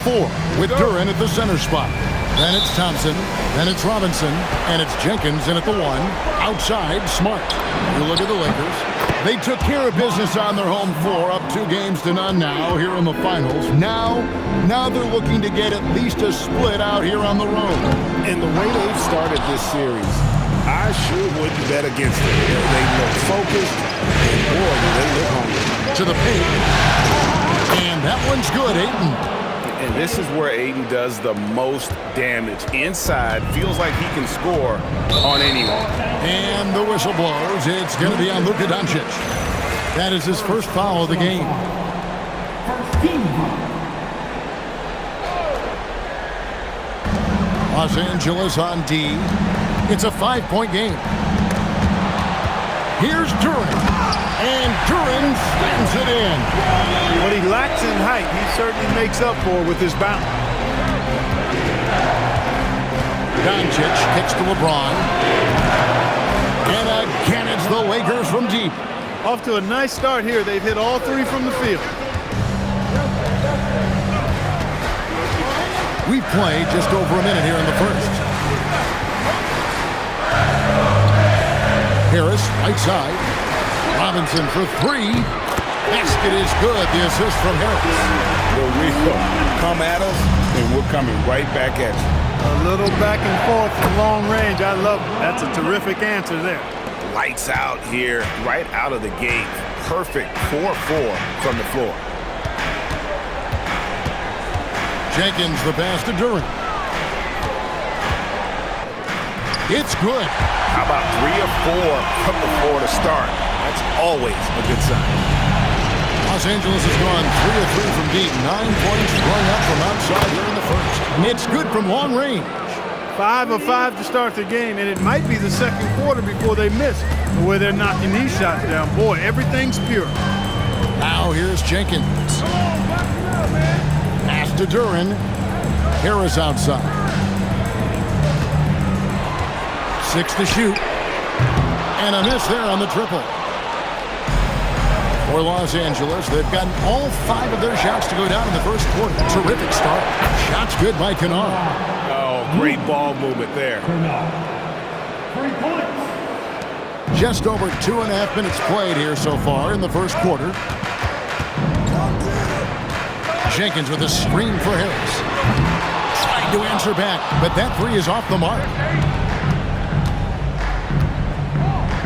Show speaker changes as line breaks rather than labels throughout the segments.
4 with Duren at the center spot. Then it's Thompson, then it's Robinson, and it's Jenkins in at the 1. Outside, Smart. You look at the Lakers. They took care of business on their home floor, up 2-0 now here in the finals. Now they're looking to get at least a split out here on the road.
And the way they've started this series, I sure wouldn't bet against them. They look focused, and boy, do they look hungry.
To the paint. And that one's good, Ayton.
And this is where Ayton does the most damage. Inside, feels like he can score on anyone.
And the whistle blows. It's going to be on Luka Doncic. That is his first foul of the game. Los Angeles on D. It's a 5-point game. Here's Duren. And Duren slams it in.
What he lacks in height, he certainly makes up for with his bounce.
Doncic kicks to LeBron. And again, it's the Lakers from deep.
Off to a nice start here. They've hit all 3 from the field.
We've played just over a minute here in the first. Harris, right side. Robinson for 3. Basket is good. The assist from Harris.
Well, we come at us, and we're coming right back at you.
A little back and forth from long range. I love it. That's a terrific answer there.
Lights out here, right out of the gate. Perfect 4-4 from the floor.
Jenkins, the pass to Duren. It's good.
How about 3 of 4 from the floor to start? That's always a good sign.
Los Angeles has gone 3 of 3 from deep. 9 points going up from outside here in the first. It's good from long range.
5 of 5 to start the game, and it might be the second quarter before they miss the way they're knocking these shots down. Boy, everything's pure.
Now here's Jenkins. Pass to Duren. Harris outside. 6 to shoot. And a miss there on the triple. For Los Angeles, they've gotten all 5 of their shots to go down in the first quarter. Terrific start. Shots good by Kennard.
Oh, great ball movement there.
3 points.
Just over 2.5 minutes played here so far in the first quarter. Jenkins with a screen for Harris. Trying to answer back, but that 3 is off the mark.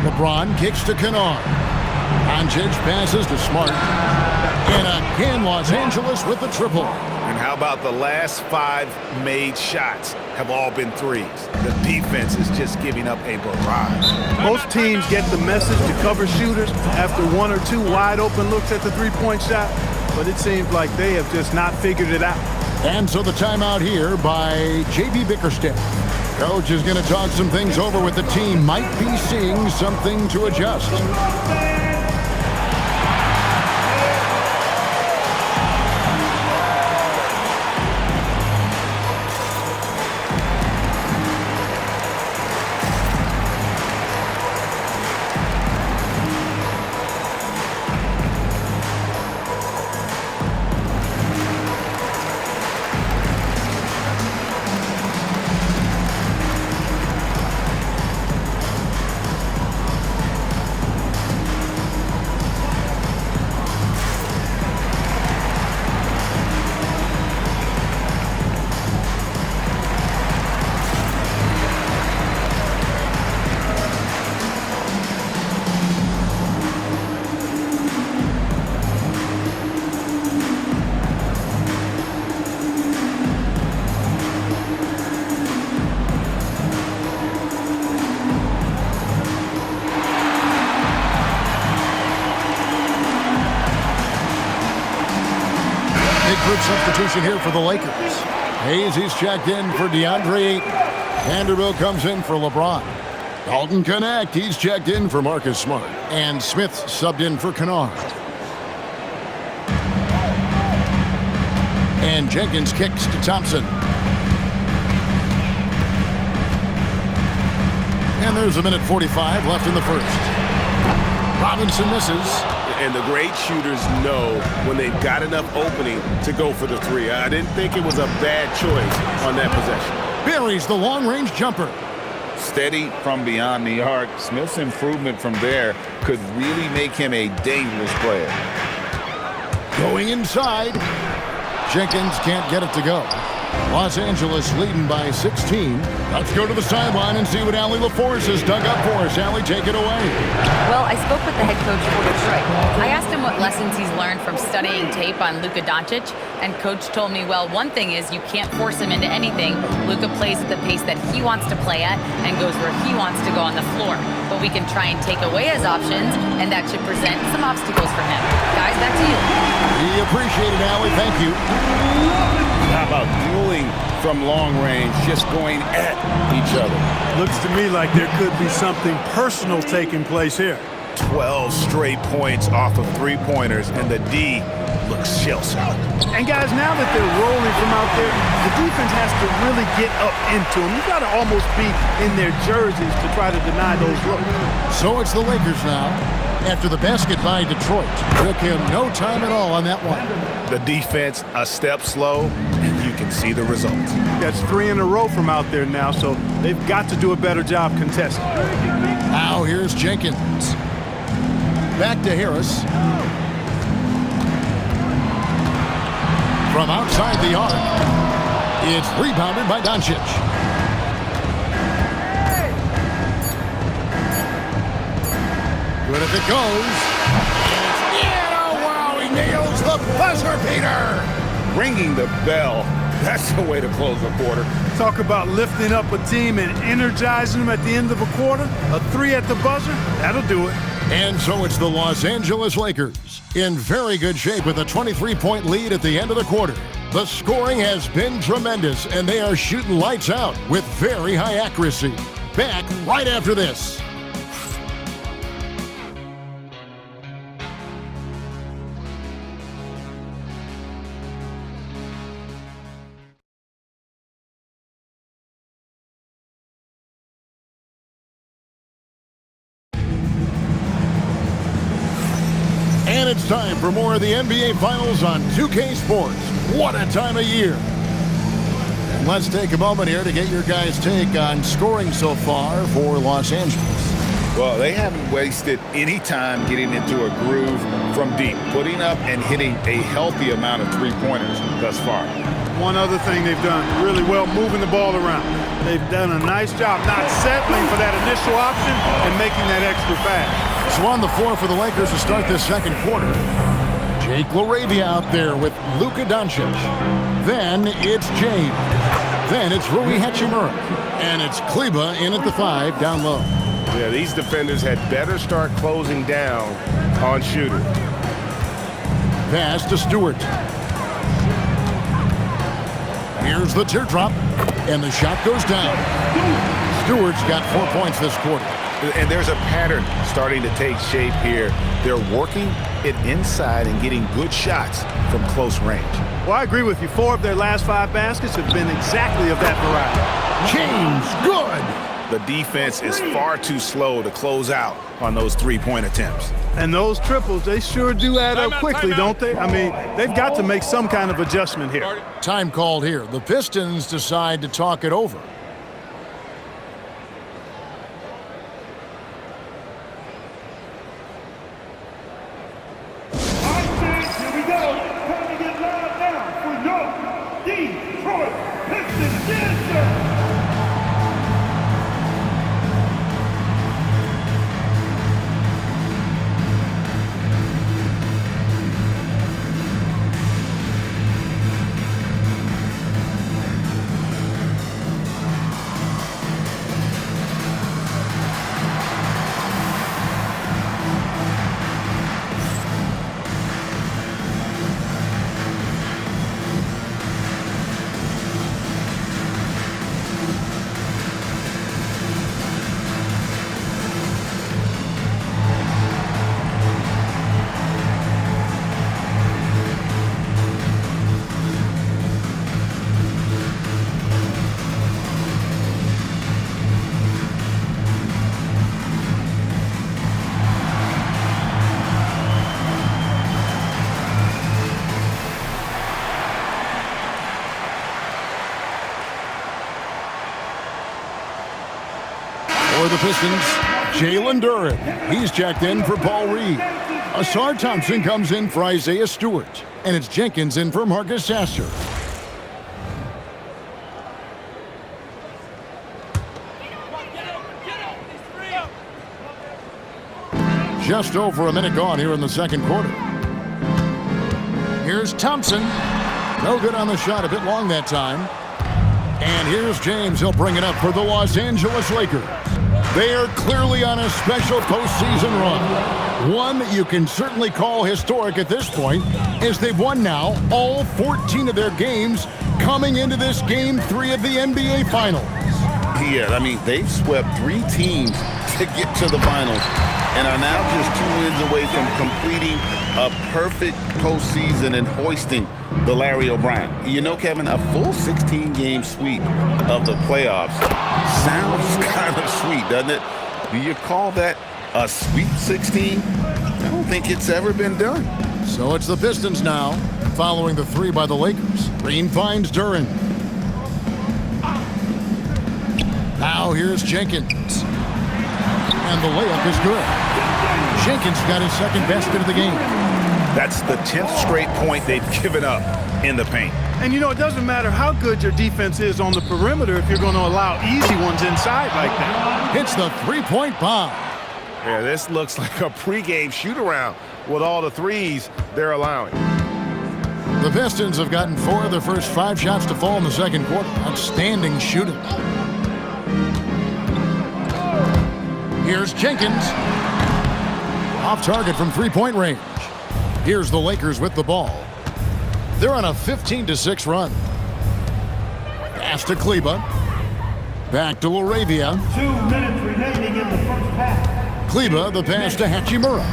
LeBron kicks to Kennard. Doncic passes to Smart. And again, Los Angeles with the triple.
And how about the last 5 made shots have all been threes? The defense is just giving up a barrage.
Most teams get the message to cover shooters after 1 or 2 wide open looks at the 3-point shot, but it seems like they have just not figured it out.
And so the timeout here by J.B. Bickerstaff. Coach is going to talk some things over with the team. Might be seeing something to adjust. Group substitution here for the Lakers. He's checked in for DeAndre Ayton. Vanderbilt comes in for LeBron. Dalton Knecht, he's checked in for Marcus Smart. And Smith's subbed in for Kennard. And Jenkins kicks to Thompson. And there's a minute 45 left in the first. Robinson misses.
And the great shooters know when they've got enough opening to go for the three. I didn't think it was a bad choice on that possession.
Buries the long-range jumper.
Steady from beyond the arc. Smith's improvement from there could really make him a dangerous player.
Going inside. Jenkins can't get it to go. Los Angeles leading by 16. Let's go to the sideline and see what Allie LaForce has dug up for us. Allie, take it away.
Well, I spoke with the head coach for Detroit. I asked him what lessons he's learned from studying tape on Luka Doncic, and coach told me, well, one thing is you can't force him into anything. Luka plays at the pace that he wants to play at and goes where he wants to go on the floor. But we can try and take away his options, and that should present some obstacles for him. Guys, back to you.
We appreciate it, Allie. Thank you.
How about dueling from long range, just going at each other?
Looks to me like there could be something personal taking place here.
12 straight points off of three-pointers, and the D looks shell-shocked.
And guys, now that they're rolling from out there, the defense has to really get up into them. You've got to almost be in their jerseys to try to deny those looks.
So it's the Lakers now. After the basket by Detroit. Took him no time at all on that one.
The defense a step slow, and you can see the results.
That's 3 in a row from out there now, so they've got to do a better job contesting.
Now here's Jenkins. Back to Harris. From outside the arc. It's rebounded by Doncic. Good if it goes. Oh, wow, he nails the buzzer beater.
Ringing the bell. That's the way to close a quarter.
Talk about lifting up a team and energizing them at the end of a quarter. A 3 at the buzzer, that'll do it.
And so it's the Los Angeles Lakers in very good shape with a 23-point lead at the end of the quarter. The scoring has been tremendous, and they are shooting lights out with very high accuracy. Back right after this. And it's time for more of the NBA Finals on 2K Sports. What a time of year. And let's take a moment here to get your guys' take on scoring so far for Los Angeles.
Well, they haven't wasted any time getting into a groove from deep, putting up and hitting a healthy amount of three-pointers thus far.
One other thing they've done really well, moving the ball around. They've done a nice job not settling for that initial option and making that extra pass.
So on the floor for the Lakers to start this second quarter. Jake LaRavia out there with Luka Doncic. Then it's James. Then it's Rui Hachimura. And it's Kleba in at the 5 down low.
Yeah, these defenders had better start closing down on shooter.
Pass to Stewart. Here's the teardrop. And the shot goes down. Stewart's got 4 points this quarter.
And there's a pattern starting to take shape here. They're working it inside and getting good shots from close range.
Well, I agree with you. 4 of their last 5 baskets have been exactly of that variety.
James, good.
The defense is far too slow to close out on those three-point attempts.
And those triples, they sure do add up quickly, don't they? I mean, they've got to make some kind of adjustment here.
Time called here. The Pistons decide to talk it over.
Here we go. Time to get loud now for your Detroit Pistons. Yes, sir.
For the Pistons, Jalen Duren. He's checked in for Paul Reed. Asar Thompson comes in for Isaiah Stewart. And it's Jenkins in for Marcus Sasser. Just over a minute gone here in the second quarter. Here's Thompson. No good on the shot, a bit long that time. And here's James. He'll bring it up for the Los Angeles Lakers. They are clearly on a special postseason run. One that you can certainly call historic at this point, as they've won now all 14 of their games coming into this Game 3 of the NBA Finals.
Yeah, I mean, they've swept 3 teams to get to the finals and are now just 2 wins away from completing a perfect postseason and hoisting the Larry O'Brien. You know, Kevin, a full 16-game sweep of the playoffs sounds kind of sweet, doesn't it? Do you call that a Sweet 16? I don't think it's ever been done.
So it's the Pistons now, following the 3 by the Lakers. Green finds Duren. Now here's Jenkins. And the layup is good. Jenkins got his second basket of the game.
That's the 10th straight point they've given up in the paint.
And you know, it doesn't matter how good your defense is on the perimeter if you're going to allow easy ones inside like that.
Hits the three-point bomb.
Yeah, this looks like a pregame shoot-around with all the threes they're allowing.
The Pistons have gotten 4 of their first 5 shots to fall in the second quarter. Outstanding shooting. Here's Jenkins. Off target from three-point range. Here's the Lakers with the ball. They're on a 15-6 run. Pass to Kleba. Back to Laravia.
2 minutes remaining in the first half.
Kleba, the pass to Hachimura.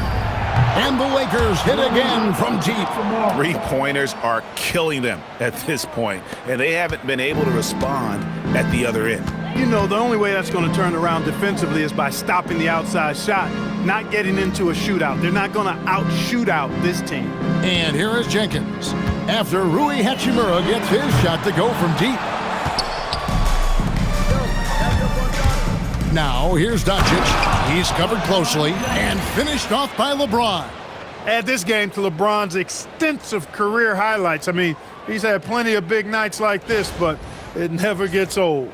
And the Lakers hit again from deep.
3-pointers are killing them at this point, and they haven't been able to respond at the other end.
You know, the only way that's going to turn around defensively is by stopping the outside shot, not getting into a shootout. They're not going to out-shootout this team.
And here is Jenkins. After Rui Hachimura gets his shot to go from deep. Now, here's Doncic. He's covered closely and finished off by LeBron.
Add this game to LeBron's extensive career highlights. I mean, he's had plenty of big nights like this, but it never gets old.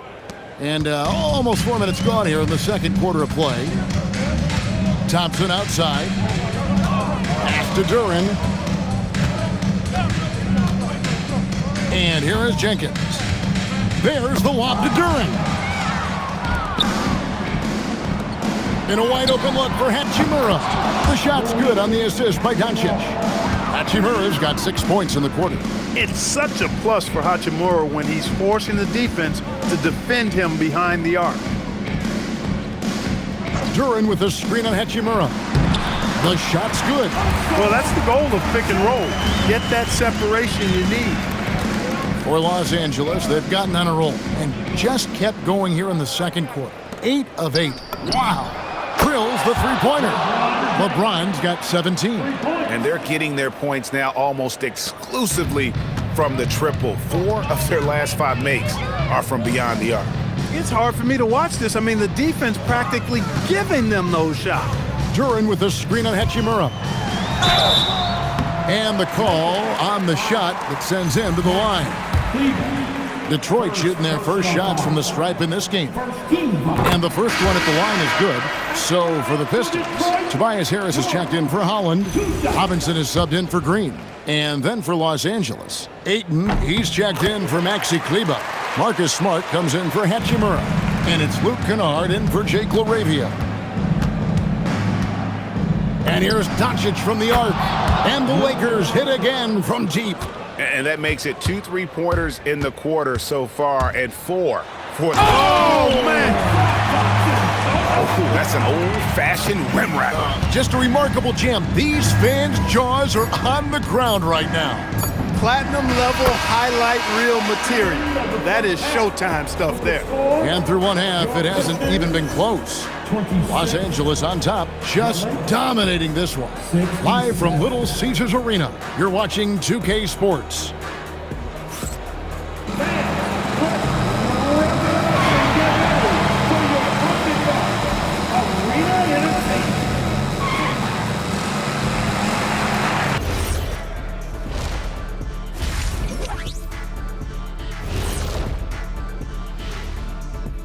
And almost 4 minutes gone here in the second quarter of play. Thompson outside. Pass to Duren. And here is Jenkins. There's the lob to Duren. In a wide open look for Hachimura. The shot's good on the assist by Doncic. Hachimura's got 6 points in the quarter.
It's such a plus for Hachimura when he's forcing the defense to defend him behind the arc.
Duren with a screen on Hachimura. The shot's good.
Well, that's the goal of pick and roll. Get that separation you need.
For Los Angeles, they've gotten on a roll and just kept going here in the second quarter. 8 of 8. Wow. Drills the three-pointer. LeBron's got 17.
And they're getting their points now almost exclusively from the triple. 4 of their last 5 makes are from beyond the arc.
It's hard for me to watch this. I mean, the defense practically giving them those shots.
Duren with the screen on Hachimura. And the call on the shot that sends him to the line. Detroit shooting their first shots from the stripe in this game. And the first one at the line is good. So for the Pistons, Tobias Harris is checked in for Holland. Robinson is subbed in for Green. And then for Los Angeles, Ayton, he's checked in for Maxi Kleba. Marcus Smart comes in for Hachimura. And it's Luke Kennard in for Jake LaRavia. And here's Doncic from the arc. And the Lakers hit again from deep.
And that makes it 2 3-pointers in the quarter so far and 4 for the...
Oh, man!
Oh, that's an old-fashioned rim wrap.
Just a remarkable jam. These fans' jaws are on the ground right now.
Platinum level highlight reel material. That is Showtime stuff there.
And through one half, it hasn't even been close. Los Angeles on top, just dominating this one. Live from Little Caesars Arena, you're watching 2K Sports.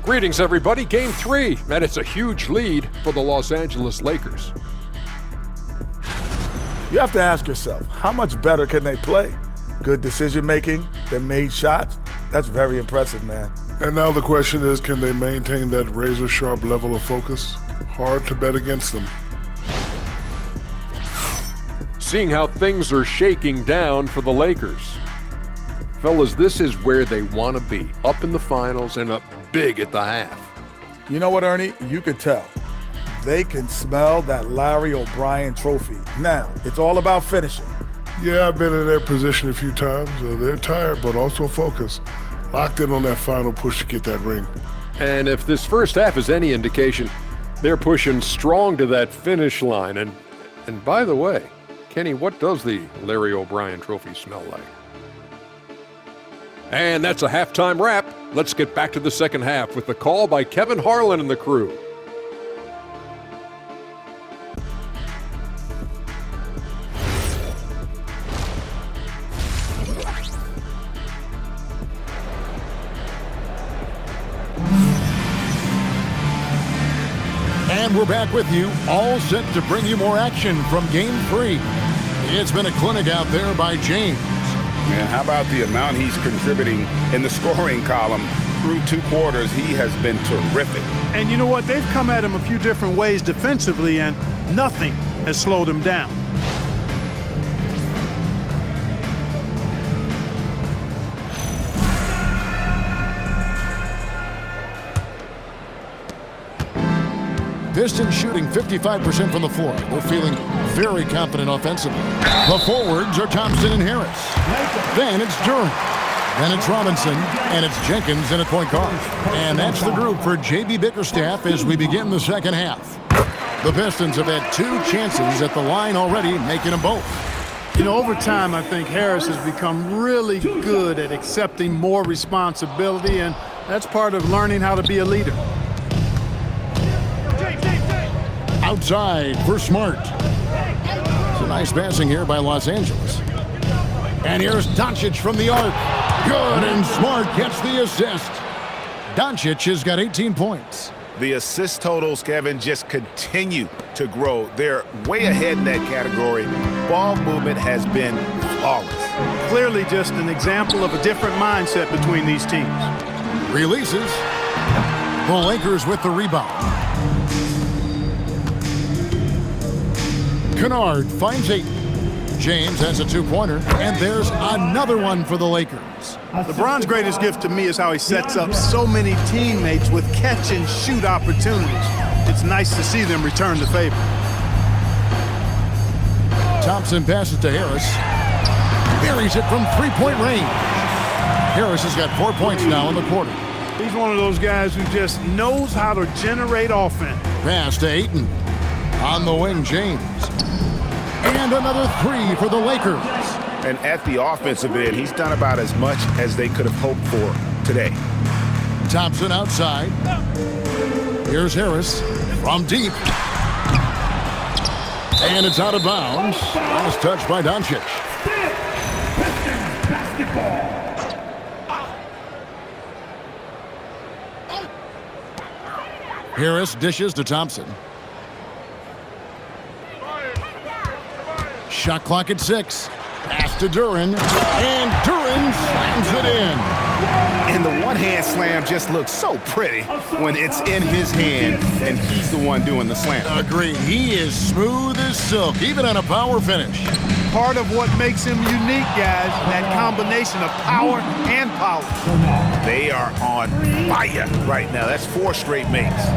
Greetings, everybody. Game 3, and it's a huge lead for the Los Angeles Lakers.
You have to ask yourself, how much better can they play? Good decision-making, they made shots. That's very impressive, man.
And now the question is, can they maintain that razor-sharp level of focus? Hard to bet against them.
Seeing how things are shaking down for the Lakers. Fellas, this is where they want to be, up in the finals and up big at the half.
You know what, Ernie? You could tell. They can smell that Larry O'Brien trophy. Now, it's all about finishing.
Yeah, I've been in their position a few times. They're tired, but also focused. Locked in on that final push to get that ring.
And if this first half is any indication, they're pushing strong to that finish line. And by the way, Kenny, what does the Larry O'Brien trophy smell like? And that's a halftime wrap. Let's get back to the second half with the call by Kevin Harlan and the crew.
And we're back with you, all set to bring you more action from Game 3. It's been a clinic out there by James.
Man, how about the amount he's contributing in the scoring column? Through 2 quarters, he has been terrific.
And you know what? They've come at him a few different ways defensively, and nothing has slowed him down.
Pistons shooting 55% from the floor. They're feeling very confident offensively. The forwards are Thompson and Harris. Then it's Durham. Then it's Robinson. And it's Jenkins in at point guard. And that's the group for J.B. Bickerstaff as we begin the second half. The Pistons have had 2 chances at the line already, making them both.
You know, over time, I think Harris has become really good at accepting more responsibility, and that's part of learning how to be a leader.
Outside for Smart. It's a nice passing here by Los Angeles. And here's Doncic from the arc. Good, and Smart gets the assist. Doncic has got 18 points.
The assist totals, Kevin, just continue to grow. They're way ahead in that category. Ball movement has been flawless.
Clearly just an example of a different mindset between these teams.
Releases. The Lakers with the rebound. Kennard finds 8. James has a 2-pointer, and there's another one for the Lakers.
LeBron's greatest gift to me is how he sets up so many teammates with catch-and-shoot opportunities. It's nice to see them return the favor.
Thompson passes to Harris. Buries it from 3-point range. Harris has got 4 points now in the quarter.
He's one of those guys who just knows how to generate offense.
Pass to Ayton. On the wing, James. And another 3 for the Lakers.
And at the offensive end, he's done about as much as they could have hoped for today.
Thompson outside. Here's Harris from deep. And it's out of bounds. Last touch by Doncic.
Pistons basketball.
Harris dishes to Thompson. Shot clock at 6. Pass to Duren. And Duren slams it in.
And the one-hand slam just looks so pretty when it's in his hand and he's the one doing the slam.
Agreed. He is smooth as silk, even on a power finish.
Part of what makes him unique, guys, that combination of power and polish.
They are on fire right now. That's 4 straight makes.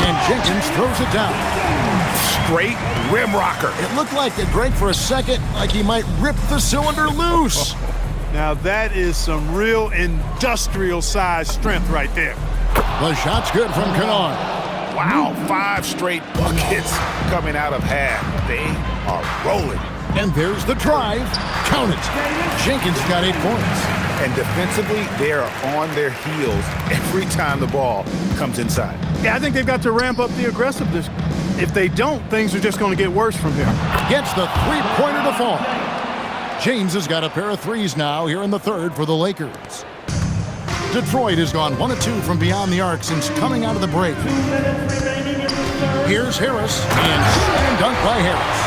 And Jenkins throws it down.
Straight rim rocker.
It looked like it break for a second, like he might rip the cylinder loose.
Now that is some real industrial size strength right there.
The shot's good from Kennard.
Wow, 5 straight buckets coming out of half. They are rolling.
And there's the drive. Count it. Jenkins got 8 points.
And defensively, they are on their heels every time the ball comes inside.
Yeah, I think they've got to ramp up the aggressiveness. If they don't, things are just going to get worse from here.
Gets the 3-pointer to fall. James has got a pair of 3s now here in the third for the Lakers. Detroit has gone 1 of 2 from beyond the arc since coming out of the break. Here's Harris, and slam dunk by Harris.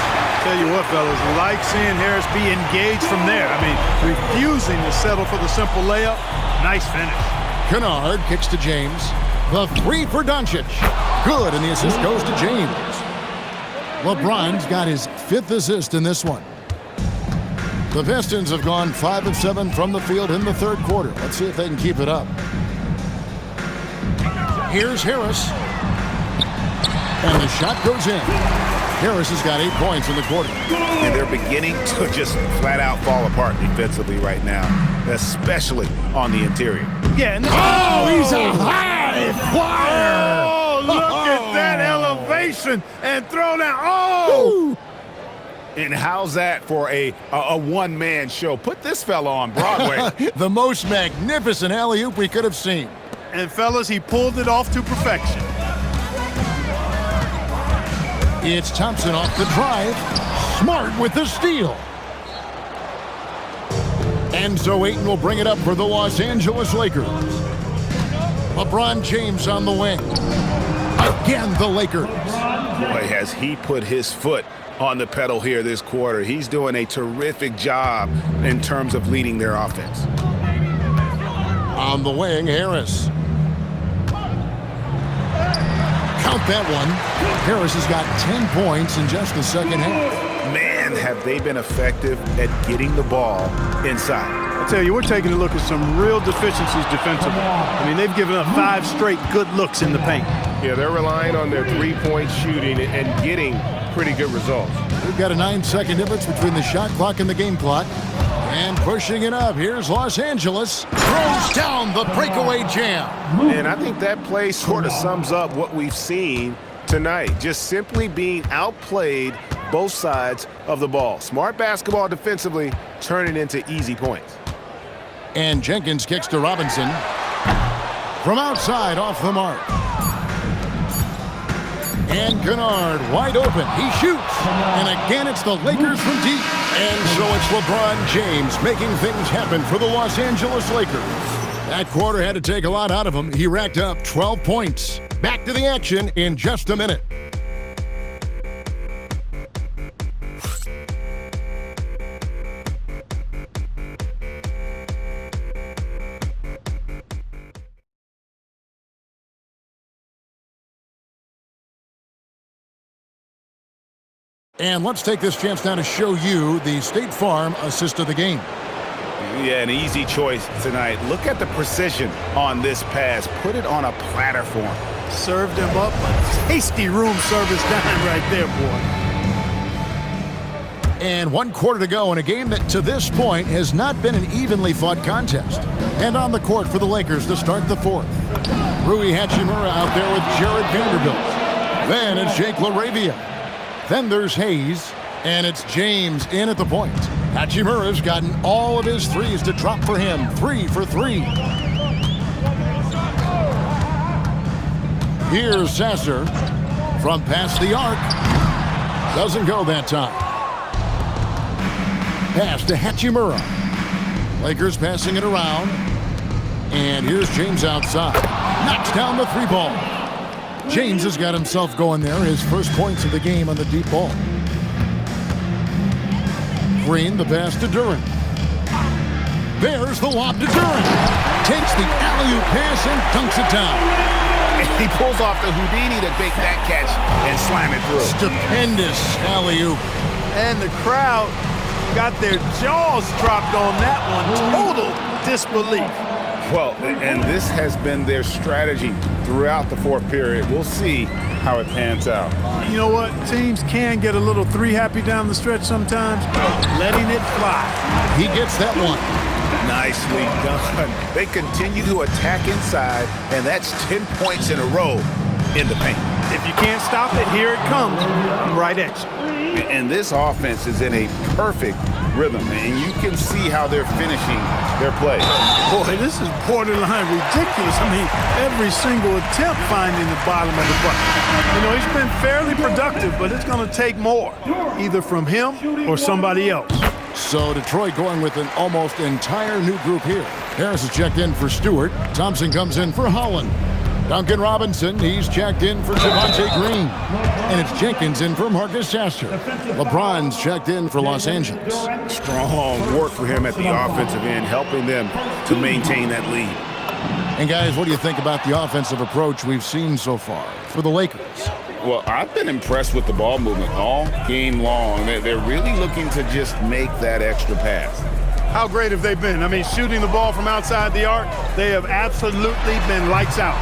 Tell you what, fellas, like seeing Harris be engaged from there. I mean, refusing to settle for the simple layup. Nice finish.
Kennard kicks to James. The three for Doncic. Good, and the assist goes to James. LeBron's got his 5th assist in this one. The Pistons have gone 5 of 7 from the field in the 3rd quarter. Let's see if they can keep it up. Here's Harris. And the shot goes in. Harris has got 8 points in the quarter.
And they're beginning to just flat out fall apart defensively right now, especially on the interior.
Yeah. And
he's a high flyer.
Oh, look at that elevation and throw down. Oh!
And how's that for a one-man show? Put this fella on Broadway.
The most magnificent alley-oop we could have seen.
And fellas, he pulled it off to perfection.
It's Thompson off the drive. Smart with the steal. And so Ayton will bring it up for the Los Angeles Lakers. LeBron James on the wing. Again, the Lakers.
Boy, has he put his foot on the pedal here this quarter. He's doing a terrific job in terms of leading their offense.
On the wing, Harris. Count that one. Harris has got 10 points in just the second half.
Man, have they been effective at getting the ball inside.
I tell you, we're taking a look at some real deficiencies defensively. I mean, they've given up 5 straight good looks in the paint.
Yeah, they're relying on their three-point shooting and getting pretty good results.
We've got a 9-second difference between the shot clock and the game clock. And pushing it up, here's Los Angeles. Throws down the breakaway jam.
And I think that play sort of sums up what we've seen tonight. Just simply being outplayed both sides of the ball. Smart basketball defensively, turning into easy points.
And Jenkins kicks to Robinson. From outside, off the mark. And Kennard wide open. He shoots. And again, it's the Lakers from deep. And so it's LeBron James making things happen for the Los Angeles Lakers. That quarter had to take a lot out of him. He racked up 12 points. Back to the action in just a minute. And let's take this chance now to show you the State Farm assist of the game.
Yeah, an easy choice tonight. Look at the precision on this pass. Put it on a platter for him.
Served him up a tasty room service dime right there, boy.
And 1 quarter to go in a game that to this point has not been an evenly fought contest. And on the court for the Lakers to start the 4th. Rui Hachimura out there with Jared Vanderbilt. Then it's Jake LaRavia. Then there's Hayes, and it's James in at the point. Hachimura's gotten all of his threes to drop for him. 3 for 3. Here's Sasser from past the arc. Doesn't go that time. Pass to Hachimura. Lakers passing it around. And here's James outside. Knocks down the 3-ball. James has got himself going there, his first points of the game on the deep ball. Green, the pass to Duren. There's the lob to Duren. Takes the alley-oop pass and dunks it down.
He pulls off the Houdini to make that catch and slam it through.
Stupendous alley-oop.
And the crowd got their jaws dropped on that one. Total disbelief.
Well, and this has been their strategy throughout the 4th period. We'll see how it pans out.
You know what? Teams can get a little 3-happy down the stretch sometimes, letting it fly.
He gets that one.
Nicely done. They continue to attack inside, and that's 10 points in a row in the paint.
If you can't stop it, here it comes. I'm right at you.
And this offense is in a perfect rhythm, and you can see how they're finishing their play.
Boy, this is borderline ridiculous. I mean, every single attempt finding the bottom of the bucket. You know, he's been fairly productive, but it's going to take more, either from him or somebody else.
So Detroit going with an almost entire new group here. Harris is checked in for Stewart. Thompson comes in for Holland. Duncan Robinson, he's checked in for Javonte Green. And it's Jenkins in for Marcus Sasser. LeBron's checked in for Los Angeles.
Strong work for him at the offensive end, helping them to maintain that lead.
And guys, what do you think about the offensive approach we've seen so far for the Lakers?
Well, I've been impressed with the ball movement all game long. They're really looking to just make that extra pass.
How great have they been? I mean, shooting the ball from outside the arc, they have absolutely been lights out.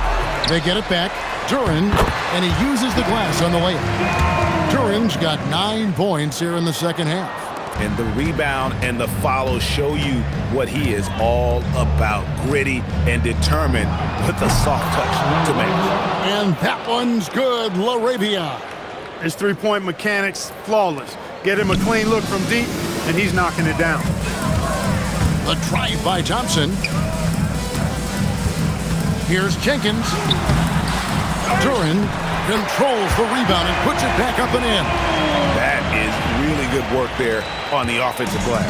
They get it back. Duran, and he uses the glass on the layup. Duran's got 9 points here in the second half.
And the rebound and the follow show you what he is all about. Gritty and determined with a soft touch to make.
And that one's good, LaRavia.
His three-point mechanics, flawless. Get him a clean look from deep, and he's knocking it down.
The drive by Thompson. Here's Jenkins. Duran controls the rebound and puts it back up and in.
That is really good work there on the offensive glass.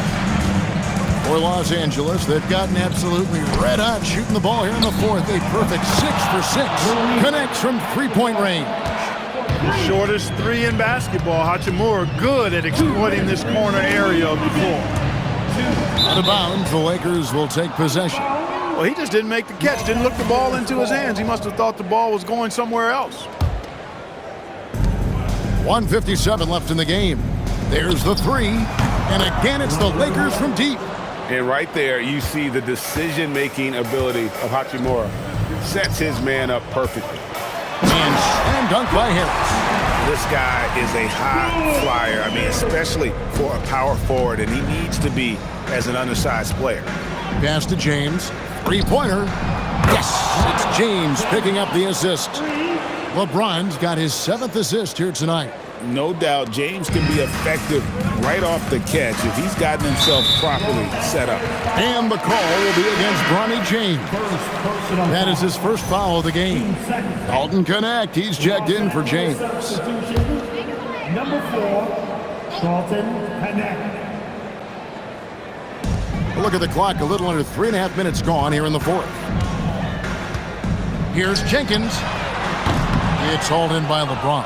For Los Angeles, they've gotten absolutely red hot shooting the ball here in the fourth. A perfect 6 for 6. Connects from three-point range.
The shortest three in basketball. Hachimura good at exploiting this corner area of the floor.
Out of bounds, the Lakers will take possession.
Well, he just didn't make the catch, didn't look the ball into his hands. He must have thought the ball was going somewhere else.
1:57 left in the game. There's the three, and again it's the Lakers from deep.
And right there, you see the decision-making ability of Hachimura. Sets his man up perfectly.
And slam dunk by Harris.
This guy is a high flyer. I mean, especially for a power forward, and he needs to be as an undersized player.
Pass to James. Three-pointer. Yes! It's James picking up the assist. LeBron's got his 7th assist here tonight.
No doubt James can be effective right off the catch if he's gotten himself properly set up.
And the call will be against Bronny James. That is his first foul of the game. Dalton Connect, he's checked in for James.
Number 4, Dalton Connect.
Look at the clock, a little under 3.5 minutes gone here in the fourth. Here's Jenkins. It's hauled in by LeBron.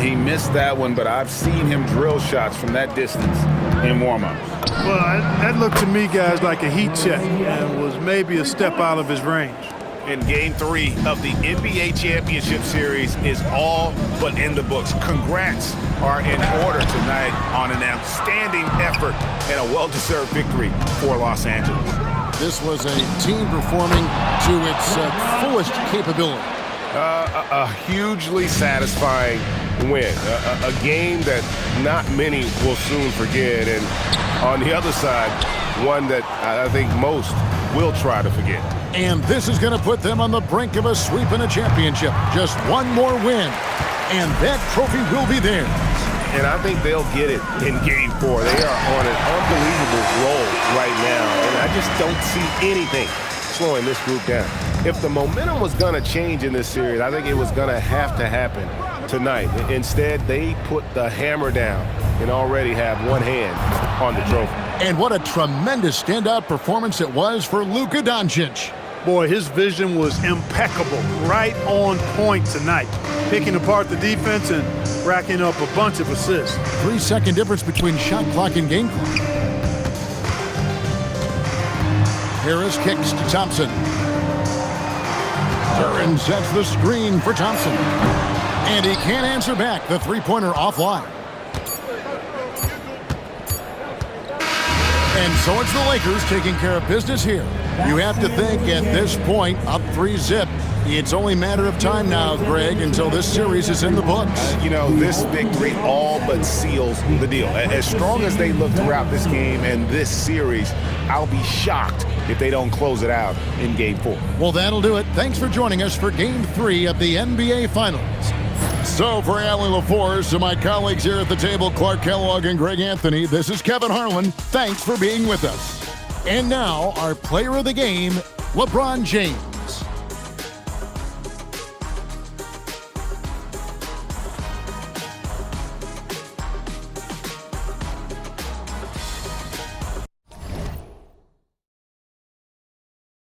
He missed that one, but I've seen him drill shots from that distance in warm-ups.
Well, that looked to me, guys, like a heat check and was maybe a step out of his range.
And Game 3 of the NBA Championship Series is all but in the books. Congrats are in order tonight on an outstanding effort and a well-deserved victory for Los Angeles.
This was a team performing to its fullest capability.
A hugely satisfying win. A game that not many will soon forget. And on the other side, one that I think most will try to forget.
And this is going to put them on the brink of a sweep in a championship. Just one more win, and that trophy will be theirs.
And I think they'll get it in Game 4. They are on an unbelievable roll right now, and I just don't see anything slowing this group down. If the momentum was going to change in this series, I think it was going to have to happen tonight. Instead, they put the hammer down and already have one hand on the trophy.
And what a tremendous standout performance it was for Luka Doncic.
Boy, his vision was impeccable, right on point tonight. Picking apart the defense and racking up a bunch of assists.
3-second difference between shot clock and game clock. Harris kicks to Thompson. Duran sets the screen for Thompson. And he can't answer back. The three-pointer offline. And so it's the Lakers taking care of business here. You have to think at this point, up 3-zip. It's only a matter of time now, Greg, until this series is in the books.
You know, this victory all but seals the deal. As strong as they look throughout this game and this series, I'll be shocked if they don't close it out in Game 4.
Well, that'll do it. Thanks for joining us for Game 3 of the NBA Finals. So for Allie LaForce and my colleagues here at the table, Clark Kellogg and Greg Anthony, this is Kevin Harlan. Thanks for being with us. And now, our player of the game, LeBron James.